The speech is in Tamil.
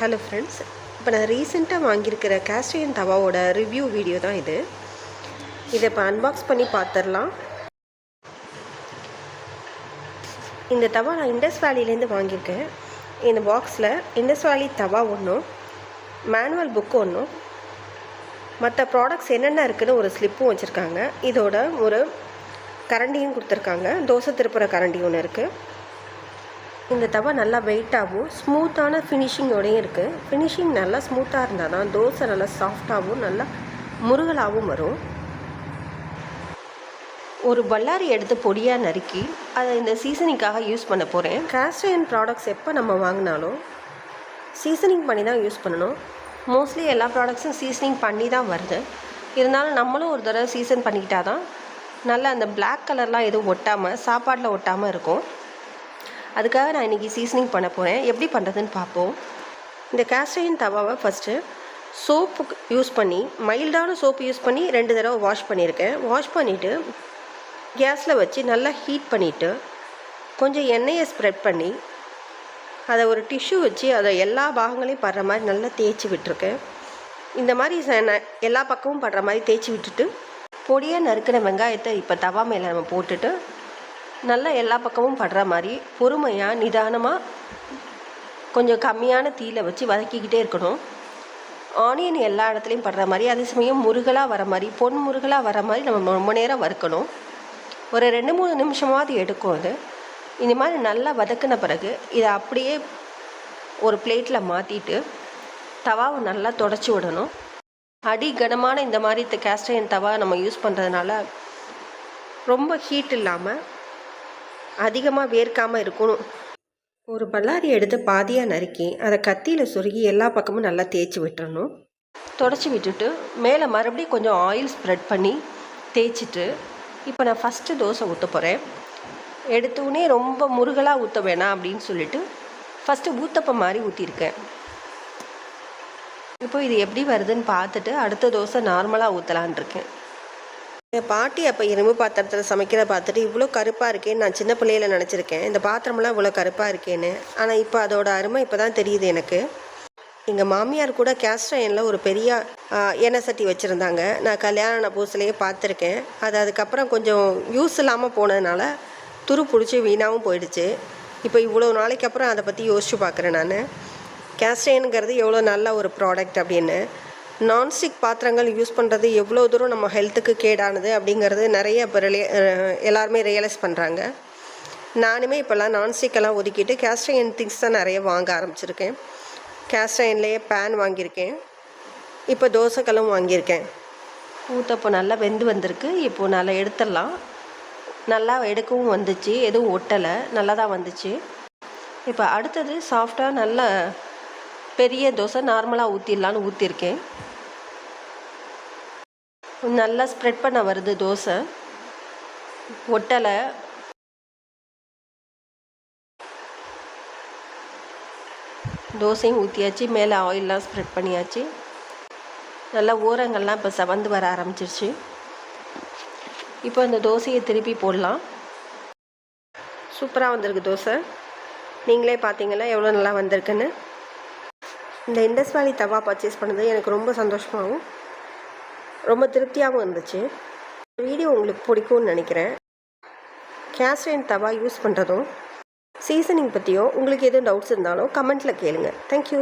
ஹலோ ஃப்ரெண்ட்ஸ், இப்போ நான் ரீசெண்டாக வாங்கியிருக்கிற கேஸ்ட் அயர்ன் தவாவோட ரிவ்யூ வீடியோ தான் இது. இதை இப்போ அன்பாக்ஸ் பண்ணி பார்த்துடலாம். இந்த தவா நான் இண்டஸ் வேலிலேருந்து வாங்கியிருக்கேன். இந்த பாக்ஸில் இண்டஸ் வேலி தவா ஒன்றும், மேனுவல் புக்கு ஒன்றும், மற்ற ப்ராடக்ட்ஸ் என்னென்ன இருக்குதுன்னு ஒரு ஸ்லிப்பும் வச்சுருக்காங்க. இதோட ஒரு கரண்டியும் கொடுத்துருக்காங்க. தோசை திருப்புற கரண்டி ஒன்று இருக்குது. இந்த தவா நல்லா வெயிட்டாகவும் ஸ்மூத்தான ஃபினிஷிங்கோடையும் இருக்குது. ஃபினிஷிங் நல்லா ஸ்மூத்தாக இருந்தால் தான் தோசை நல்லா சாஃப்டாகவும் நல்லா முருகலாகவும் வரும். ஒரு பல்லாரி எடுத்து பொடியாக நறுக்கி அதை இந்த சீசனிங்காக யூஸ் பண்ண போகிறேன். கேஸ்ட் அயர்ன் ப்ராடக்ட்ஸ் எப்போ நம்ம வாங்கினாலும் சீசனிங் பண்ணி தான் யூஸ் பண்ணணும். மோஸ்ட்லி எல்லா ப்ராடக்ட்ஸும் சீசனிங் பண்ணி தான் வருது. இருந்தாலும் நம்மளும் ஒரு தடவை சீசன் பண்ணிக்கிட்டால் தான் நல்லா அந்த பிளாக் கலர்லாம் எதுவும் ஒட்டாமல் சாப்பாட்டில் ஒட்டாமல் இருக்கும். அதுக்காக நான் இன்றைக்கி சீசனிங் பண்ண போகிறேன். எப்படி பண்ணுறதுன்னு பார்ப்போம். இந்த கேஸ்ட் அயர்ன் தவாவை ஃபஸ்ட்டு சோப்பு யூஸ் பண்ணி, மைல்டான சோப்பு யூஸ் பண்ணி 2 தடவை வாஷ் பண்ணியிருக்கேன். வாஷ் பண்ணிவிட்டு கேஸில் வச்சு நல்லா ஹீட் பண்ணிவிட்டு கொஞ்சம் எண்ணெயை ஸ்ப்ரெட் பண்ணி அதை ஒரு டிஷ்யூ வச்சு அதை எல்லா பாகங்களையும் படுற மாதிரி நல்லா தேய்ச்சி விட்டுருக்கேன். இந்த மாதிரி எல்லா பக்கமும் படுற மாதிரி தேய்ச்சி விட்டுட்டு பொடியாக நறுக்கின வெங்காயத்தை இப்போ தவா மேலே நம்ம போட்டுட்டு நல்லா எல்லா பக்கமும் படுற மாதிரி பொறுமையாக நிதானமாக கொஞ்சம் கம்மியான தீயில் வச்சு வதக்கிக்கிட்டே இருக்கணும். ஆனியன் எல்லா இடத்துலையும் படுற மாதிரி, அதே சமயம் முருகலாக வர மாதிரி, பொன் முருகலாக வர மாதிரி நம்ம ரொம்ப நேரம் வறுக்கணும். ஒரு 2-3 நிமிஷமாவது எடுக்கும் அது. இந்த மாதிரி நல்லா வதக்கின பிறகு இதை அப்படியே ஒரு பிளேட்டில் மாற்றிட்டு தவாவை நல்லா தொடச்சி விடணும். அடி கனமான இந்த மாதிரி கேஸ்ட் அயர்ன் தவா நம்ம யூஸ் பண்ணுறதுனால ரொம்ப ஹீட் இல்லாமல் அதிகமாக வேர்க்காமல் இருக்கணும். ஒரு பல்லாரி எடுத்து பாதியாக நறுக்கி அதை கத்தியில் சொருகி எல்லா பக்கமும் நல்லா தேய்ச்சி விட்டுறணும். தொடச்சி விட்டுட்டு மேலே மறுபடியும் கொஞ்சம் ஆயில் ஸ்ப்ரெட் பண்ணி தேய்ச்சிட்டு இப்போ நான் ஃபஸ்ட்டு தோசை ஊற்ற போகிறேன். எடுத்தோடனே ரொம்ப முருகலாக ஊற்ற வேணாம் அப்படின்னு சொல்லிட்டு ஃபஸ்ட்டு ஊத்தப்பம் மாதிரி ஊற்றிருக்கேன். இப்போ இது எப்படி வருதுன்னு பார்த்துட்டு அடுத்த தோசை நார்மலாக ஊற்றலான் இருக்கேன். என் பாட்டி அப்போ இரும்பு பாத்திரத்தில் சமைக்கிறத பார்த்துட்டு இவ்வளோ கருப்பாக இருக்கேன்னு நான் சின்ன பிள்ளையில் நினச்சிருக்கேன். இந்த பாத்திரமெல்லாம் இவ்வளோ கருப்பாக இருக்கேன்னு. ஆனால் இப்போ அதோட அருமை இப்போ தான் தெரியுது எனக்கு. எங்கள் மாமியார் கூட கேஸ்ட் அயர்னில் ஒரு பெரிய எண்ணெய் சட்டி வச்சுருந்தாங்க. நான் கல்யாண புதுசுலேயே பார்த்துருக்கேன். அது அதுக்கப்புறம் கொஞ்சம் யூஸ் இல்லாமல் போனதுனால துரு பிடிச்சி வீணாகவும் போயிடுச்சு. இப்போ இவ்வளோ நாளைக்கு அப்புறம் அதை பற்றி யோசிச்சு பார்க்குறேன் நான். கேஸ்ட் அயர்னுங்கிறது எவ்வளோ நல்ல ஒரு ப்ராடக்ட் அப்படின்னு. நான்ஸ்டிக் பாத்திரங்கள் யூஸ் பண்ணுறது எவ்வளோ தூரம் நம்ம ஹெல்த்துக்கு கேடானது அப்படிங்கிறது நிறைய இப்போ எல்லாருமே ரியலைஸ் பண்ணுறாங்க. நானுமே இப்போல்லாம் நான்ஸ்டிக்கெல்லாம் ஒதுக்கிட்டு கேஸ்ட் அயர்ன் திங்ஸ் தான் நிறைய வாங்க ஆரம்பிச்சிருக்கேன். கேஸ்ட் அயர்ன்லேயே பேன் வாங்கியிருக்கேன். இப்போ தோசைக்கல்லும் வாங்கியிருக்கேன். ஊற்றப்போ நல்லா வெந்து வந்திருக்கு. இப்போது நல்லா எடுத்துடலாம். நல்லா எடுக்கவும் வந்துச்சு, எதுவும் ஒட்டலை, நல்லா தான் வந்துச்சு. இப்போ அடுத்தது சாஃப்டாக நல்ல பெரிய தோசை நார்மலாக ஊற்றிடலான்னு ஊற்றிருக்கேன். நல்லா ஸ்ப்ரெட் பண்ண வருது தோசை, ஒட்டலை. தோசையும் ஊற்றியாச்சு, மேலே ஆயிலெலாம் ஸ்ப்ரெட் பண்ணியாச்சு. நல்லா ஓரங்கள்லாம் இப்போ செவந்து வர ஆரம்பிச்சிருச்சு. இப்போ இந்த தோசையை திருப்பி போடலாம். சூப்பராக வந்திருக்கு தோசை. நீங்களே பார்த்தீங்களா எவ்வளோ நல்லா வந்திருக்குன்னு. இந்த இண்டஸ் வேலி தவா பர்ச்சேஸ் பண்ணது எனக்கு ரொம்ப சந்தோஷமாகவும் ரொம்ப திருப்தியாகவும் இருந்துச்சு. வீடியோ உங்களுக்கு பிடிக்கும்னு நினைக்கிறேன். கேஸ்ட் அயர்ன் தவா யூஸ் பண்ணுறதும் சீசனிங் பற்றியோ உங்களுக்கு எதுவும் டவுட்ஸ் இருந்தாலும் கமெண்ட்டில் கேளுங்கள். தேங்க்யூ.